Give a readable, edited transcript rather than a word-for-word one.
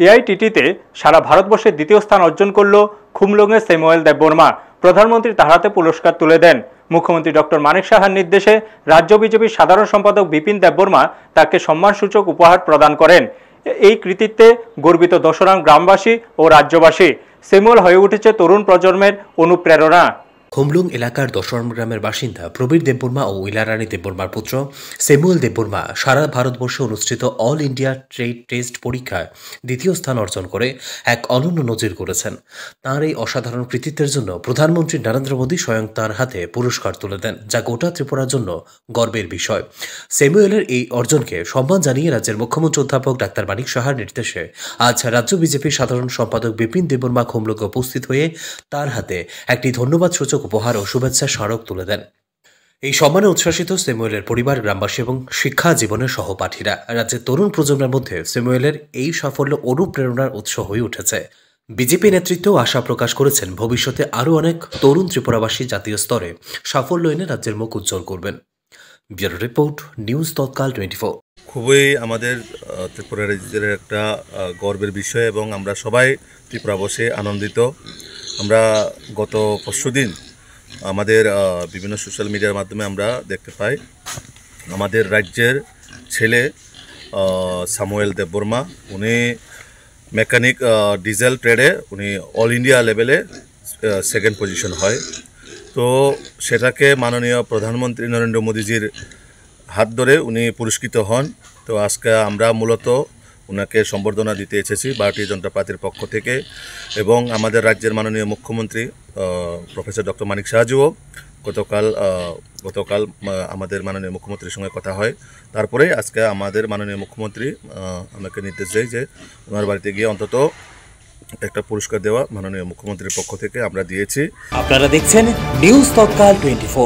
এআইটিটিতে সারা ভারতবর্ষে দ্বিতীয় স্থান অর্জন করল খুমলুঙের স্যামুয়েল দেববর্মা। প্রধানমন্ত্রী তার হাতে পুরস্কার তুলে দেন। মুখ্যমন্ত্রী ডক্টর মানিক সাহার নির্দেশে রাজ্য বিজেপির সাধারণ সম্পাদক বিপিন দেববর্মা তাকে সম্মানসূচক উপহার প্রদান করেন। এই কৃতিত্বে গর্বিত দশরাম গ্রামবাসী ও রাজ্যবাসী। স্যামুয়েল হয়ে উঠেছে তরুণ প্রজন্মের অনুপ্রেরণা। খুমলুং এলাকার দশরম গ্রামের বাসিন্দা প্রবীর দেববর্মা ও ইলারানী দেববর্মার পুত্র স্যামুয়েল দেববর্মা সারা ভারতবর্ষে অনুষ্ঠিত অল ইন্ডিয়া ট্রেড টেস্ট পরীক্ষায় দ্বিতীয় স্থান অর্জন করে এক অনন্য নজির করেছেন। তাঁর এই অসাধারণ কৃতিত্বের জন্য প্রধানমন্ত্রী নরেন্দ্র মোদী স্বয়ং তাঁর হাতে পুরস্কার তুলে দেন, যা গোটা ত্রিপুরার জন্য গর্বের বিষয়। স্যামুয়েলের এই অর্জনকে সম্মান জানিয়ে রাজ্যের মুখ্যমন্ত্রী অধ্যাপক ডাক্তার মানিক সাহার নির্দেশে আজ রাজ্য বিজেপির সাধারণ সম্পাদক বিপিন দেববর্মা খুমলুঙে উপস্থিত হয়ে তার হাতে একটি ধন্যবাদ সূচক উপহার ও শুভেচ্ছা স্মারক তুলে দেন। এই সম্মানে উচ্ছ্বাসিত স্যামুয়েলের পরিবার, গ্রামবাসী এবং শিক্ষা জীবনের সহপাঠীরা। রাজ্যের তরুণ প্রজন্মের মধ্যে স্যামুয়েলের এই সাফল্য অনুপ্রেরণার উৎস হয়ে উঠেছে। বিজেপি নেতৃত্বও আশা প্রকাশ করেছেন ভবিষ্যতে আরও অনেক তরুণ ত্রিপুরাবাসী জাতীয় স্তরে সাফল্য এনে রাজ্যের মুখ উজ্জ্বল করবেন। ব্যুরো রিপোর্ট, নিউজ তৎকাল 24। খুবই আমাদের ত্রিপুরা রাজ্যের একটা গর্বের বিষয় এবং আমরা সবাই ত্রিপুরাবাসী আনন্দিত। আমরা গত পরশুদিন আমাদের বিভিন্ন সোশ্যাল মিডিয়ার মাধ্যমে আমরা দেখতে পাই আমাদের রাজ্যের ছেলে স্যামুয়েল দেববর্মা, উনি মেকানিক ডিজেল ট্রেডে উনি অল ইন্ডিয়া লেভেলে সেকেন্ড পজিশন হয়। তো সেটাকে মাননীয় প্রধানমন্ত্রী নরেন্দ্র মোদীজির হাত ধরে উনি পুরস্কৃত হন। তো আজকে আমরা মূলত ওনাকে সম্বর্ধনা দিতে এসেছি ভারতীয় জনতা পার্টির পক্ষ থেকে, এবং আমাদের রাজ্যের মাননীয় মুখ্যমন্ত্রী প্রফেসর ডক্টর মানিক সাহাজিও গতকাল আমাদের মাননীয় মুখ্যমন্ত্রীর সঙ্গে কথা হয়। তারপরে আজকে আমাদের মাননীয় মুখ্যমন্ত্রী আমাকে নির্দেশ দেয় যে ওনার বাড়িতে গিয়ে অন্তত একটা পুরস্কার দেওয়া মাননীয় মুখ্যমন্ত্রীর পক্ষ থেকে আমরা দিয়েছি। আপনারা দেখছেন নিউজ তৎকাল 24।